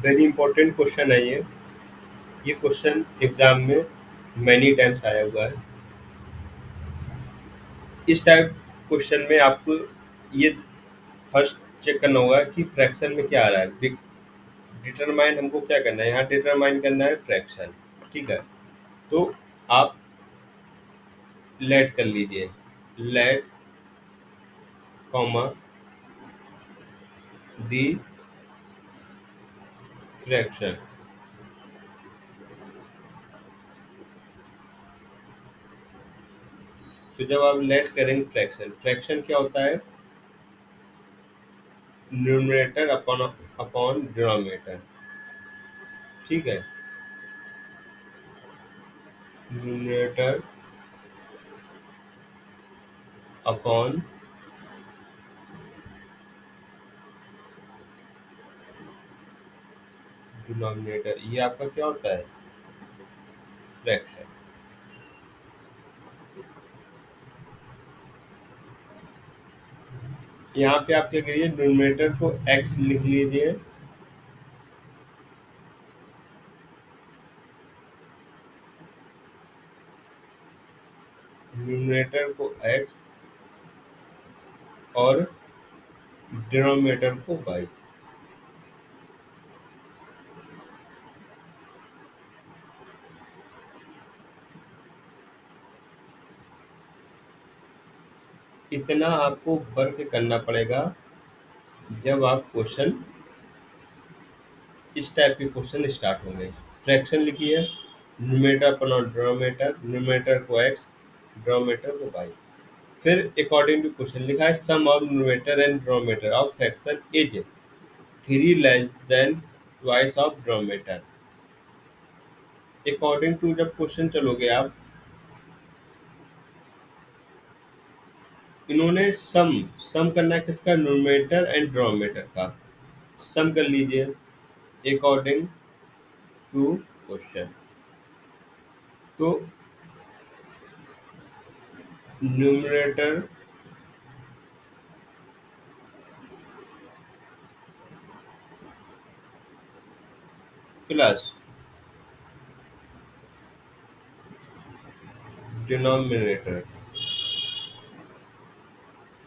Very important question है ये question exam में मैनी टाइम्स आया हुआ है। इस टाइप क्वेश्चन में आपको ये फर्स्ट चेक करना होगा कि फ्रैक्शन में क्या आ रहा है। डिटरमाइन हमको क्या करना है, यहाँ डिटरमाइन करना है फ्रैक्शन। ठीक है, तो आप लेट कर लीजिए, लेट कॉमा दी फ्रैक्शन। तो जब आप लेट करेंगे फ्रैक्शन, फ्रैक्शन क्या होता है, न्यूमरेटर अपॉन अपॉन डिनोमिनेटर। ठीक है, न्यूमरेटर अपॉन डिनोमिनेटर, ये आपका क्या होता है, फ्रैक्शन। यहाँ पे आप क्या करिए, न्यूमरेटर को x लिख लीजिए, न्यूमरेटर को x और डिनोमिनेटर को y। इतना आपको वर्क करना पड़ेगा जब आप क्वेश्चन, इस टाइप के क्वेश्चन स्टार्ट होंगे। फ्रैक्शन लिखिए, न्यूमरेटर अपॉन डिनोमिनेटर, न्यूमरेटर को x, डिनोमिनेटर को y। फिर अकॉर्डिंग टू क्वेश्चन लिखा है sum of numerator and denominator of fraction is 3 less than twice of denominator. According to जब क्वेश्चन चलोगे आप, इन्होंने सम सम करना है किसका, न्यूमरेटर एंड डिनोमिनेटर का। सम कर लीजिए अकॉर्डिंग टू क्वेश्चन। तो न्यूमरेटर प्लस डिनोमिनेटर,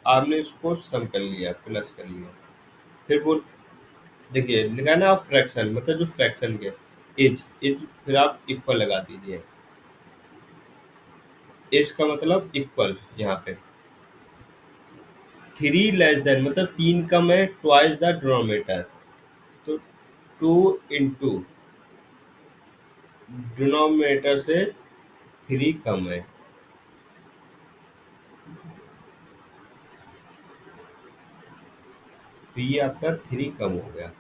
आपने इसको सम कर लिया, प्लस कर लिया। फिर वो देखिए लिखा है ना, आप फ्रैक्शन मतलब जो फ्रैक्शन के इज फिर आप इक्वल लगा दीजिए। इज का मतलब इक्वल, यहाँ पे 3 लेस देन मतलब 3 कम है, ट्वाइस द डिनोमिनेटर, तो 2 इंटू डिनोमिनेटर से 3 कम है। तो ये आपका 3 कम हो गया।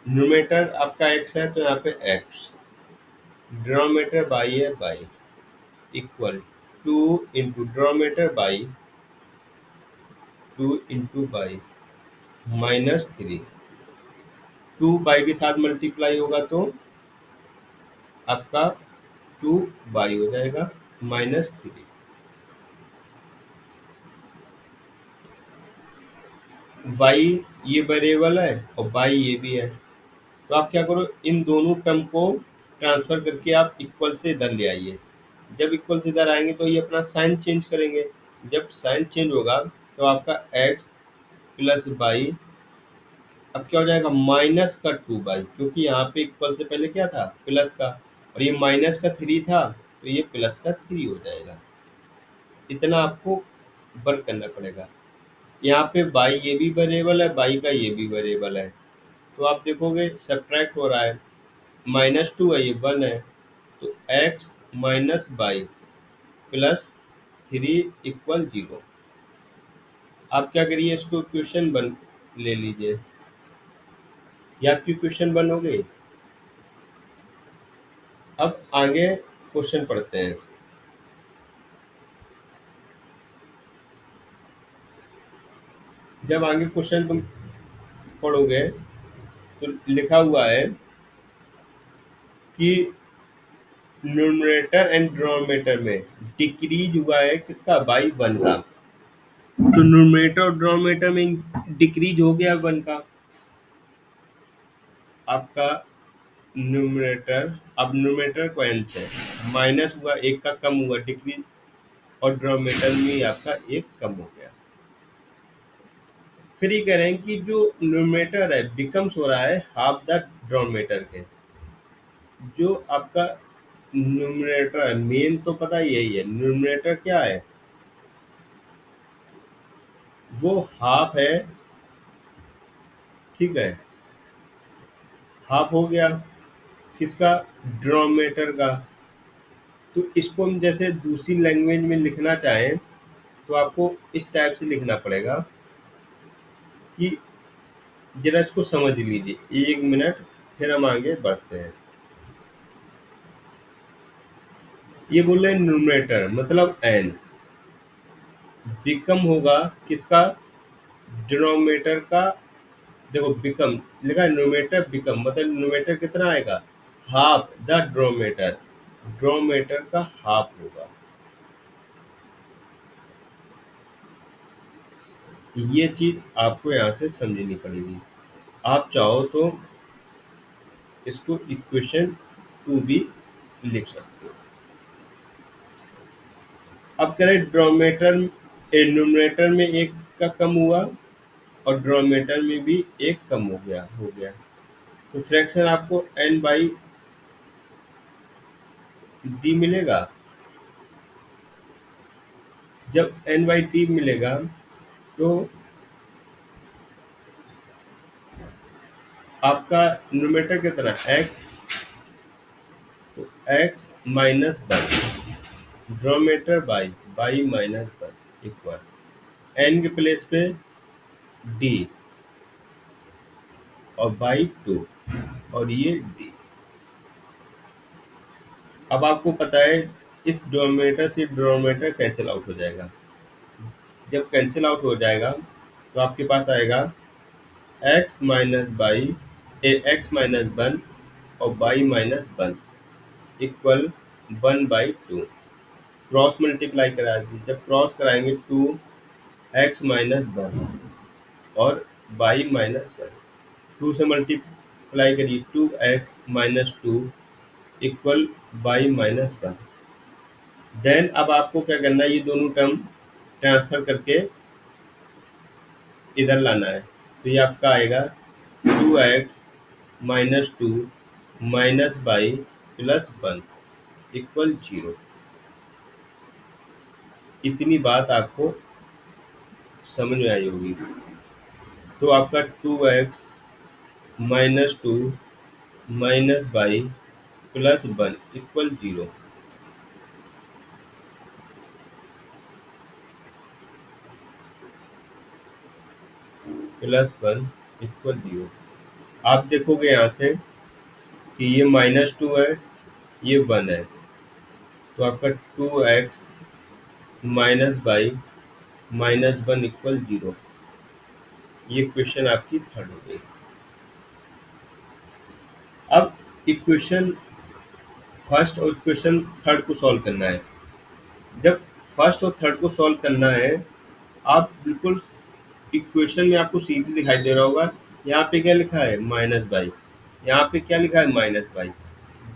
न्यूमरेटर आपका x है तो यहाँ पे x, डिनोमिनेटर बाई है by, equal 2 into denominator by 2 into by minus 3। 2 by के साथ मल्टीप्लाई होगा तो आपका 2 बाई हो जाएगा माइनस 3। बाई ये वेरिएबल है और बाई ये भी है, तो आप क्या करो, इन दोनों टर्म को ट्रांसफर करके आप इक्वल से इधर ले आइए। जब इक्वल से इधर आएंगे तो ये अपना साइन चेंज करेंगे। जब साइन चेंज होगा तो आपका x प्लस बाई अब क्या हो जाएगा, माइनस का 2 बाई, क्योंकि यहाँ पे इक्वल से पहले क्या था, प्लस का, और ये माइनस का 3 था तो ये प्लस का 3 हो जाएगा। इतना आपको वर्क करना पड़ेगा। यहाँ पे बाई ये भी वेरिएबल है, बाई का ये भी वेरिएबल है, तो आप देखोगे सब्ट्रैक्ट हो रहा है, -2 है, ये 1 है, तो x minus y plus 3 equal 0। आप क्या करिए, इसको इक्वेशन बन ले लीजिए, ये आपकी इक्वेशन बन हो गई। अब आगे क्वेश्चन पढ़ते हैं। जब आगे क्वेश्चन तुम पढ़ोगे तो लिखा हुआ है कि न्यूमरेटर एंड डिनोमिनेटर में डिक्रीज हुआ है किसका, बाई 1 का। तो न्यूमरेटर और डिनोमिनेटर में डिक्रीज हो गया 1 का, आपका न्यूमरेटर, अब न्यूमरेटर को n से माइनस हुआ, एक का कम हुआ डिक्रीज, और डिनोमिनेटर में आपका एक कम हो गया। फिर ये कह रहे हैं कि जो न्यूमरेटर है बिकम्स हो रहा है हाफ द डिनोमिनेटर के। जो आपका न्यूमरेटर है, मेन तो पता ही यही है, न्यूमरेटर क्या है, वो हाफ है, ठीक है, हाफ हो गया किसका, डिनोमिनेटर का। तो इसको हम जैसे दूसरी लैंग्वेज में लिखना चाहें तो आपको इस टाइप से लिखना पड़ेगा कि जरा इसको समझ लीजिए, एक मिनट, फिर हम आगे बढ़ते हैं। ये बोल रहे हैं न्यूमरेटर मतलब एन बिकम होगा किसका, डिनोमिनेटर का। देखो बिकम लिखा है, न्यूमरेटर बिकम मतलब न्यूमरेटर कितना आएगा, हाफ द डिनोमिनेटर, डिनोमिनेटर का हाफ होगा। ये चीज आपको यहाँ से समझनी पड़ेगी। आप चाहो तो इसको इक्वेशन टू भी लिख सकते हो। अब कह रहे डिनोमिनेटर, न्यूमरेटर में एक का कम हुआ और डिनोमिनेटर में भी एक कम हो गया। तो फ्रैक्शन आपको n बाई डी मिलेगा। जब n बाई डी मिलेगा तो आपका न्यूमरेटर कितना x, तो x minus by, denominator by minus by equal n के प्लेस पे d और बाई टू, और ये d। अब आपको पता है इस डिनोमिनेटर से डिनोमिनेटर कैंसिल आउट हो जाएगा। जब कैंसिल आउट हो जाएगा तो आपके पास आएगा x minus y, x minus one और y minus one equal one by two. Cross multiply करा दीजिए, जब क्रॉस कराएंगे टू एक्स माइनस वन और बाई माइनस वन, टू से मल्टीप्लाई करिए, two x minus two equal y minus one. Then अब आपको क्या करना है, ये दोनों टर्म ट्रांसफर करके इधर लाना है। तो ये आपका आएगा two x minus two minus y plus one equal zero. इतनी बात आपको समझ में आई होगी। तो आपका two x minus two minus y plus one equal zero. Plus one equal zero. आप देखोगे यहाँ से कि ये माइनस टू है, ये वन है, तो आपका two x minus y minus one equal zero. ये क्वेश्चन आपकी थर्ड हो गई। अब इक्वेशन फर्स्ट और इक्वेशन थर्ड को सॉल्व करना है। जब फर्स्ट और थर्ड को सॉल्व करना है, आप बिल्कुल इक्वेशन में आपको सीधे दिखाई दे रहा होगा, यहाँ पे क्या लिखा है माइनस बाई, यहाँ पे क्या लिखा है माइनस बाई,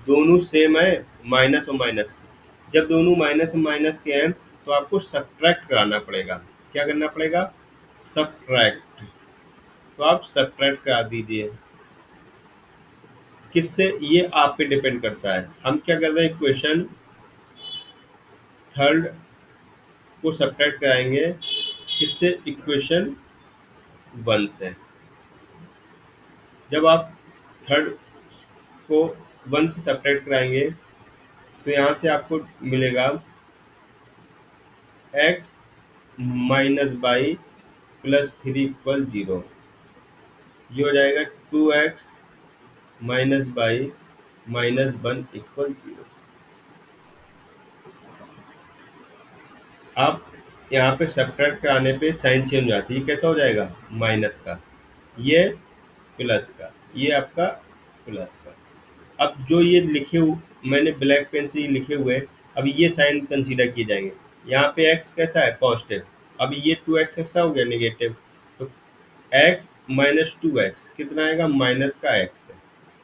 दोनों सेम है, माइनस और माइनस के। जब दोनों माइनस और माइनस के हैं तो आपको सब्ट्रैक्ट कराना पड़ेगा। क्या करना पड़ेगा, सब्ट्रैक्ट। तो आप सब्ट्रैक्ट करा दीजिए। किससे, ये आप पे डिपेंड करता है। हम क्या कर रहे हैं, इक्वेशन थर्ड को सब्ट्रैक्ट कराएंगे किससे, इक्वेशन वन से। जब आप थर्ड को वन से सब्ट्रैक्ट कराएंगे तो यहाँ से आपको मिलेगा x minus y plus three equal zero. ये हो जाएगा two x minus y minus one equal zero. आप यहाँ पे सब्ट्रैक्ट कराने पे साइन चेंज हो जाती है, कैसा हो जाएगा, माइनस का, ये प्लस का, ये आपका प्लस का। अब जो ये लिखे हुए मैंने ब्लैक पेन से ये लिखे हुए हैं, अब ये साइन कंसीडर किए जाएंगे। यहाँ पे x कैसा है, पॉजिटिव, अब ये टू एक्स कैसा हो गया, नेगेटिव। तो x माइनस टू एक्स कितना आएगा, माइनस का x है।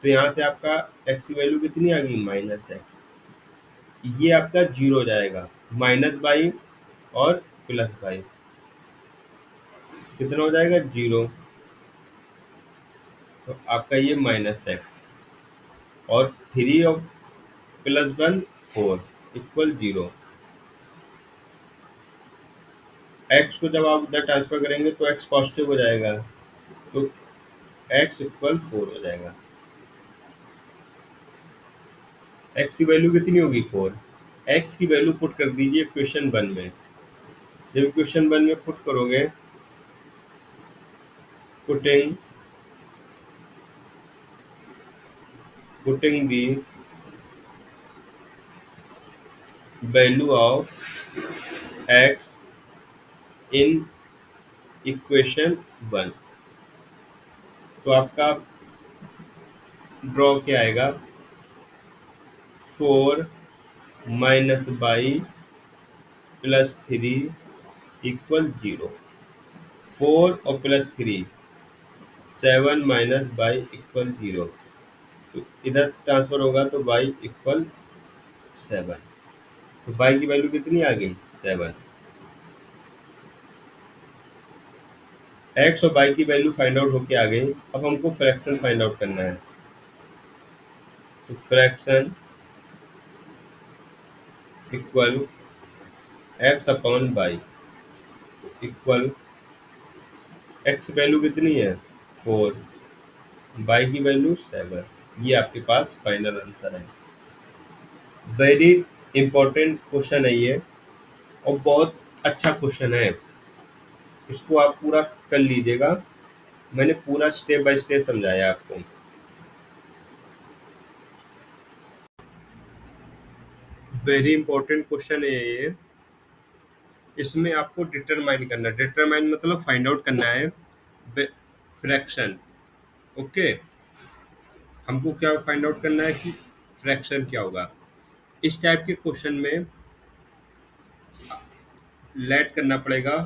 तो यहाँ से आपका एक्स की वैल्यू कितनी आ गई, -x। ये आपका जीरो हो जाएगा, -22 और +22 कितना हो जाएगा, जीरो। तो आपका ये -x और 3 और +1 4 इक्वल जीरो। एक्स को जब आप उधर ट्रांसफर करेंगे तो एक्स पॉजिटिव हो जाएगा, तो एक्स इक्वल 4 हो जाएगा। एक्स की वैल्यू कितनी होगी, 4। एक्स की वैल्यू पुट कर दीजिए क्वेश्चन 1 में। जब क्वेश्चन 1 में पुट करोगे, putting putting the value of x in equation 1, तो आपका ड्रॉ क्या आएगा, 4 -22 +3 इक्वल जीरो। 4 और +3 7 -22 इक्वल जीरो। तो इधर से ट्रांसफर होगा तो y इक्वल 7। तो y की वैल्यू कितनी आ गई, 7। x और y की वैल्यू फाइंड आउट होके आ गई। अब हमको फ्रैक्शन फाइंड आउट करना है। तो fraction equal x upon y equal x value कितनी है, 4, y की वैल्यू 7। ये आपके पास फाइनल आंसर है। वेरी इंपॉर्टेंट क्वेश्चन है ये, और बहुत अच्छा क्वेश्चन है। इसको आप पूरा कर लीजिएगा। मैंने पूरा स्टेप बाय स्टेप समझाया आपको। वेरी इंपॉर्टेंट क्वेश्चन है ये। इसमें आपको डिटरमाइन करना है। डिटरमाइन मतलब फाइंड आउट करना है फ्रैक्शन। ओके, हमको क्या फाइंड आउट करना है कि फ्रैक्शन क्या होगा। इस टाइप के क्वेश्चन में लेट करना पड़ेगा।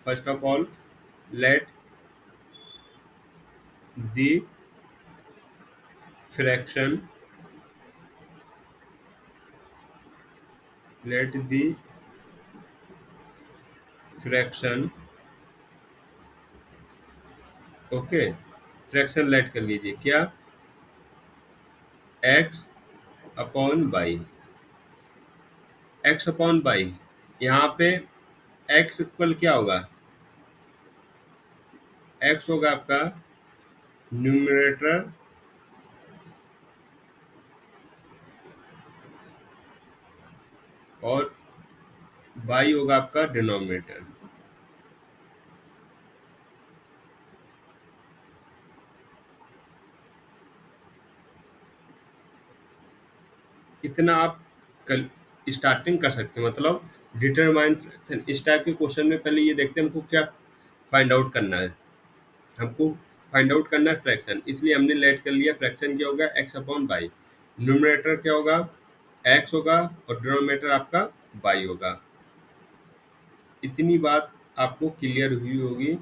First of all, let the fraction let the fraction okay, fraction let कर लीजिए क्या, x upon y. X upon y, यहाँ पे एक्स इक्वल क्या होगा, एक्स होगा आपका न्यूमरेटर और बाई होगा आपका डिनोमिनेटर। इतना आप कल स्टार्टिंग कर सकते हैं। मतलब डिटरमाइन फ्रैक्शन, इस टाइप के क्वेश्चन में पहले ये देखते हैं हमको क्या फाइंड आउट करना है। हमको फाइंड आउट करना है फ्रैक्शन, इसलिए हमने लेट कर लिया। फ्रैक्शन क्या होगा, एक्स अपॉन बाई। न्यूमरेटर क्या होगा, एक्स होगा और डिनोमिनेटर आपका बाई होगा। इतनी बात आपको क्लियर हुई होगी।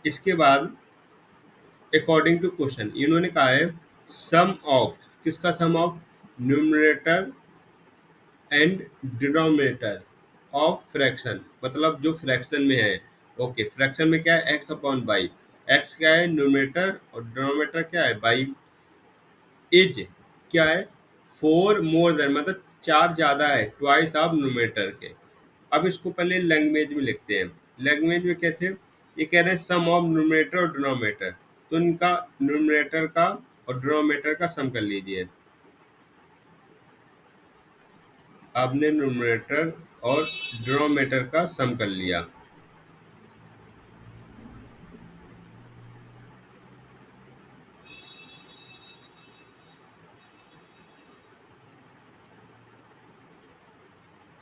इसके बाद अकॉर्डिंग टू क्वेश्चन इन्होंने कहा है सम ऑफ, किसका sum of, numerator and denominator of fraction, मतलब जो फ्रैक्शन में है। ओके, फ्रैक्शन में क्या है, एक्स अपॉन बाई। एक्स क्या है, न्यूमरेटर, और डिनोमिनेटर क्या है, बाई। इज क्या है, 4 मोर देन, मतलब 4 ज़्यादा है, ट्वाइस ऑफ न्यूमरेटर के। अब इसको पहले लैंग्वेज में लिखते हैं। लैंग्वेज में कैसे, ये कह रहे हैं सम ऑफ न्यूमरेटर और डिनोमिनेटर, तो इनका न्यूमरेटर का और डिनोमिनेटर का सम कर लीजिए। आपने न्यूमरेटर और डिनोमिनेटर का सम कर लिया।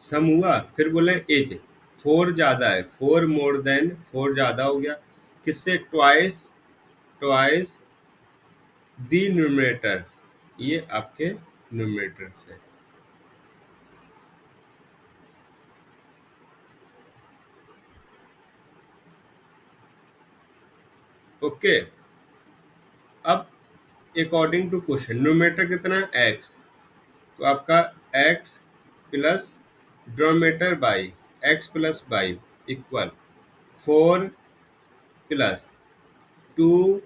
सम हुआ, फिर बोले इज, 4 ज़्यादा है, 4 मोर देन, 4 ज़्यादा हो गया किससे, ट्वाइस, ट्वाइस दी न्यूमरेटर, ये आपके न्यूमरेटर से। ओके, अब अकॉर्डिंग टू क्वेश्चन न्यूमरेटर कितना है एक्स, तो आपका x plus denominator by x plus by equal 4 plus 2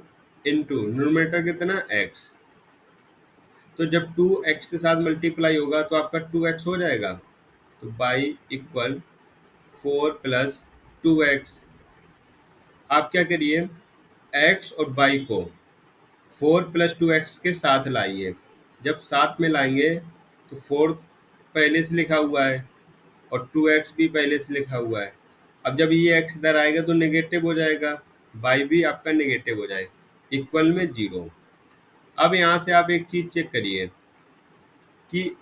into numerator कितना एक्स। तो जब 2x के साथ मल्टीप्लाई होगा तो आपका 2x हो जाएगा, तो बाई इक्वल 4 प्लस 2x। आप क्या करिए, x और y को 4 प्लस 2x के साथ लाइए। जब साथ में लाएंगे तो 4 पहले से लिखा हुआ है और 2x भी पहले से लिखा हुआ है। अब जब ये x इधर आएगा तो नेगेटिव हो जाएगा, y भी आपका नेगेटिव हो जाएगा, इक्वल में 0। अब यहाँ से आप एक चीज़ चेक करिए कि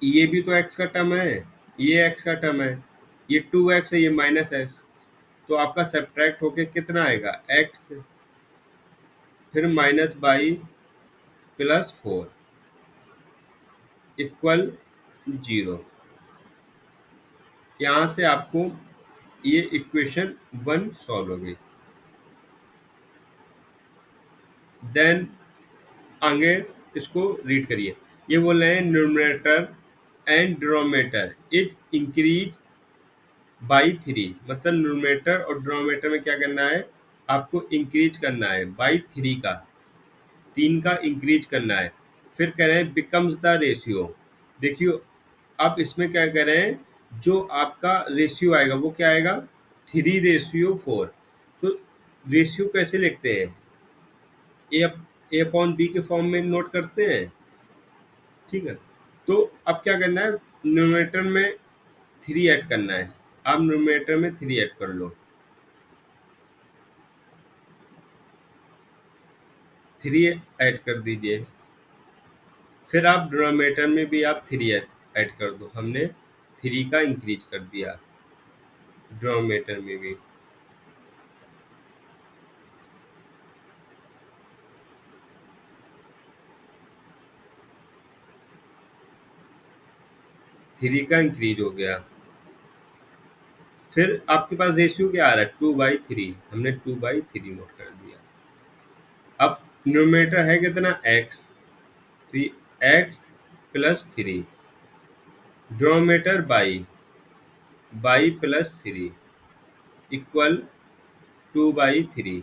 ये भी तो x का टर्म है, ये x का टर्म है, ये 2x है, ये माइनस एक्स, तो आपका सब्ट्रैक्ट होके कितना आएगा x, फिर माइनस बाई प्लस 4 इक्वल 0। यहाँ से आपको ये इक्वेशन 1 सॉल्व हो गई। देन आगे इसको रीड करिए, ये बोल रहे हैं numerator and denominator is increase by 3, मतलब न्यूमरेटर और डिनोमिनेटर में क्या करना है, आपको इंक्रीज करना है बाई 3 का, 3 का इंक्रीज करना है। फिर कह रहे हैं बिकम्स द रेशियो। देखियो अब इसमें क्या कह रहे हैं, जो आपका रेशियो आएगा वो क्या आएगा, 3:4। तो रेशियो कैसे लिखते हैं, ए अपॉन बी के फॉर्म में नोट करते हैं, ठीक है। तो अब क्या करना है, न्यूमरेटर में 3 ऐड करना है। आप न्यूमरेटर में 3 ऐड कर लो, 3 ऐड कर दीजिए। फिर आप डिनोमिनेटर में भी आप 3 ऐड कर दो, हमने 3 का इंक्रीज कर दिया डिनोमिनेटर में भी। थ्री का इंक्रीज हो गया। फिर आपके पास रेशियो क्या आ रहा है, 2/3, हमने 2/3 नोट कर दिया। अब न्यूमरेटर है कितना x, तो ये x plus 3, denominator by plus 3 equal 2/3।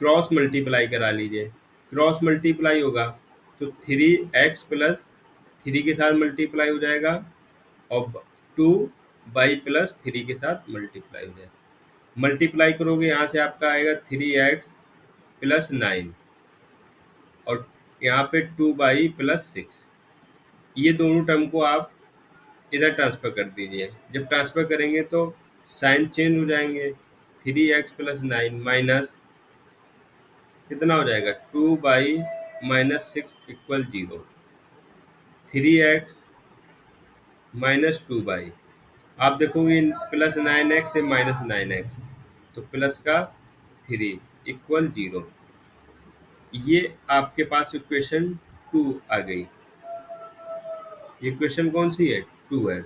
Cross multiply करा लीजिए, क्रॉस मल्टीप्लाई होगा तो 3x प्लस 3 के साथ मल्टीप्लाई हो जाएगा और 2/+3 के साथ मल्टीप्लाई हो जाएगा। मल्टीप्लाई करोगे यहाँ से आपका आएगा 3x प्लस 9 और यहाँ पे 2/+6। ये दोनों टर्म को आप इधर ट्रांसफ़र कर दीजिए। जब ट्रांसफ़र करेंगे तो साइन चेंज हो जाएंगे, 3x+9 माइनस कितना हो जाएगा, 2/-6 इक्वल 0। 3x माइनस 2/, आप देखोगे प्लस 9x से माइनस 9x, तो प्लस का 3 इक्वल 0। ये आपके पास इक्वेशन 2 आ गई। इक्वेशन कौन सी है, 2 है।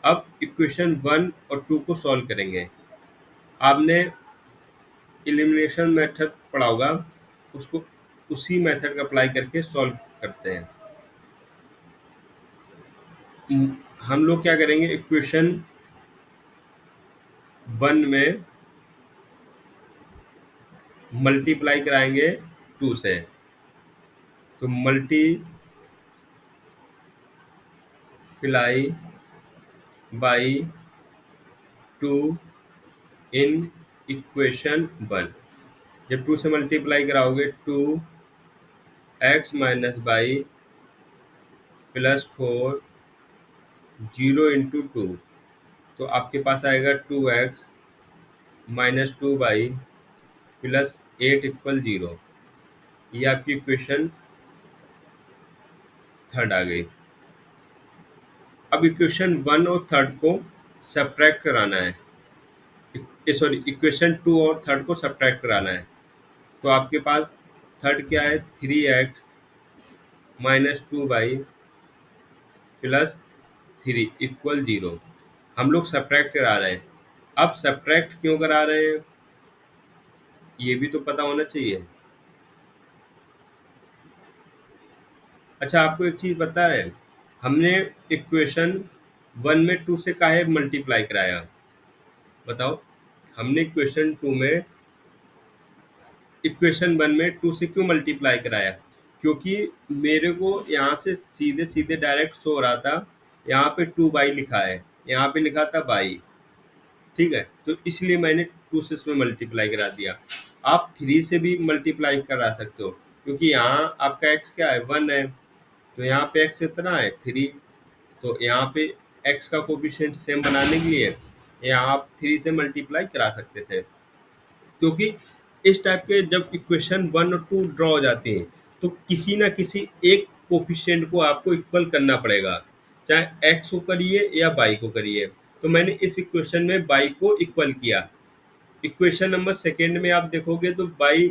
अब इक्वेशन 1 और 2 को सॉल्व करेंगे। आपने एलिमिनेशन मेथड पढ़ा होगा, उसको उसी मेथड का अप्लाई करके सॉल्व करते हैं। हम लोग क्या करेंगे, इक्वेशन 1 में मल्टीप्लाई कराएंगे 2 से, तो मल्टीप्लाई बाई 2 इन इक्वेशन 1। जब 2 से मल्टीप्लाई कराओगे 2x minus y plus 4 0 into 2, तो आपके पास आएगा 2x माइनस 2/+8 इक्वल 0। ये आपकी इक्वेशन 3 आ गई। अब इक्वेशन 1 और 3 को सब्ट्रैक्ट कराना है, सॉरी इक्वेशन 2 और 3 को सब्ट्रैक्ट कराना है। तो आपके पास थर्ड क्या है, 3x माइनस 2/+3 इक्वल 0। हम लोग सब्ट्रैक्ट करा रहे हैं। अब सब्ट्रैक्ट क्यों करा रहे हैं, ये भी तो पता होना चाहिए। अच्छा, आपको एक चीज़ पता है, हमने इक्वेशन वन में टू से काहे मल्टीप्लाई कराया? बताओ। हमने इक्वेशन वन में टू से क्यों मल्टीप्लाई कराया? क्योंकि मेरे को यहाँ से सीधे सीधे डायरेक्ट शो हो रहा था, यहाँ पे टू बाई लिखा है, यहाँ पे लिखा था बाई। ठीक है, तो इसलिए मैंने टू से इसमें मल्टीप्लाई करा दिया। आप थ्री से भी मल्टीप्लाई करा सकते हो, क्योंकि यहाँ आपका एक्स क्या है, वन है, तो यहाँ पे एक्स इतना है, थ्री। तो यहाँ पे एक्स का कोफिशिएंट सेम बनाने के लिए यहाँ आप थ्री से मल्टीप्लाई करा सकते थे। क्योंकि इस टाइप के जब इक्वेशन वन और टू ड्रॉ हो जाती हैं, तो किसी ना किसी एक कोफिशिएंट को आपको इक्वल करना पड़ेगा, चाहे एक्स को करिए या बाई को करिए। तो मैंने इस इक्वेशन में बाई को इक्वल किया। इक्वेशन नंबर सेकेंड में आप देखोगे तो बाई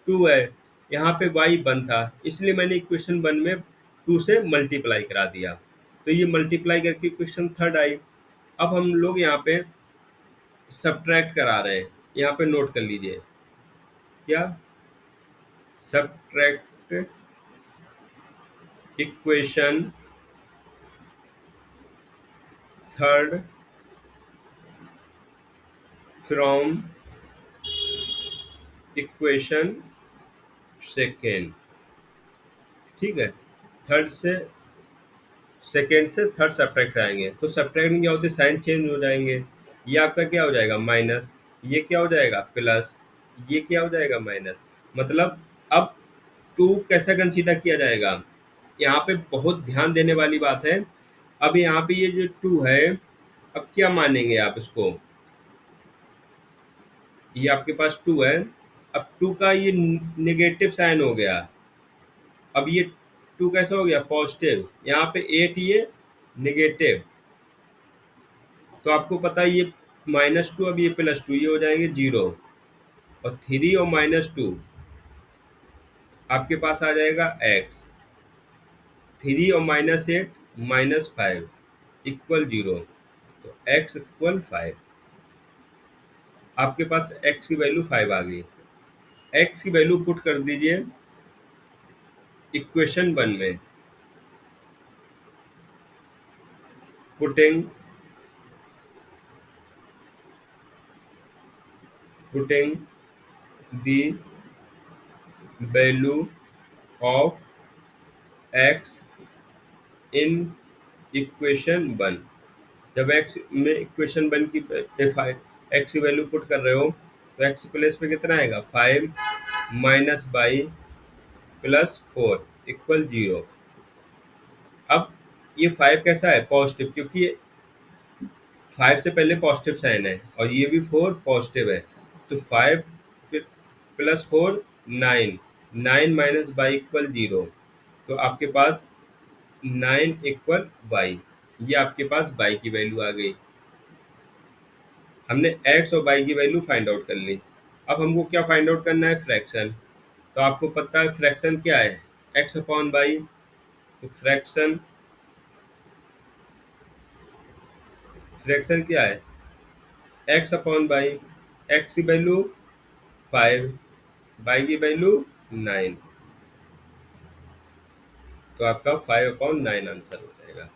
टू है, यहाँ पे बाई वन था, इसलिए मैंने इक्वेशन वन में टू से मल्टीप्लाई करा दिया। तो ये मल्टीप्लाई करके इक्वेशन थर्ड आई। अब हम लोग यहाँ पे सब्ट्रैक्ट करा रहे हैं, यहाँ पे नोट कर लीजिए। क्या? Subtract equation third from equation second. ठीक है, थर्ड से सेकेंड से थर्ड सब्ट्रैक्ट आएंगे, तो सब्ट्रैक्ट में क्या होते हैं, साइन चेंज हो जाएंगे। ये आपका क्या हो जाएगा, माइनस। ये क्या हो जाएगा, प्लस। ये क्या हो जाएगा, माइनस। मतलब अब टू कैसा कंसीडर किया जाएगा, यहाँ पे बहुत ध्यान देने वाली बात है। अब यहाँ पे ये जो टू है, अब क्या मानेंगे आप इसको, ये आपके पास टू है, अब टू का ये नेगेटिव साइन हो गया। अब ये टू कैसा हो गया, पॉजिटिव। यहाँ पे एट ये नेगेटिव। तो आपको पता है ये माइनस टू, अब ये प्लस टू, ये हो जाएंगे जीरो। और थ्री और माइनस टू आपके पास आ जाएगा एक्स। थ्री और minus eight minus five equal zero. तो एक्स इक्वल फाइव। आपके पास एक्स की वैल्यू फाइव आ गई। एक्स की वैल्यू पुट कर दीजिए इक्वेशन वन में। Putting putting the value of x in equation one. जब एक्स में इक्वेशन वन की एक्स की वैल्यू पुट कर रहे हो, तो एक्स प्लेस पे कितना आएगा, five minus y plus four equal zero. अब ये फाइव कैसा है, पॉजिटिव, क्योंकि फाइव से पहले पॉजिटिव साइन है, और ये भी फोर पॉजिटिव है। तो five plus four nine, nine minus by equal zero. तो आपके पास नाइन इक्वल बाई, ये आपके पास बाई की वैल्यू आ गई। हमने एक्स और बाई की वैल्यू फाइंड आउट कर ली। अब हमको क्या फाइंड आउट करना है, फ्रैक्शन। तो आपको पता है फ्रैक्शन क्या है, एक्स अपॉन बाई। तो फ्रैक्शन फ्रैक्शन क्या है, एक्स अपॉन बाई। एक्स की वैल्यू फाइव, बाई की वैल्यू नाइन। तो आपका फाइव अपॉन नाइन आंसर हो जाएगा।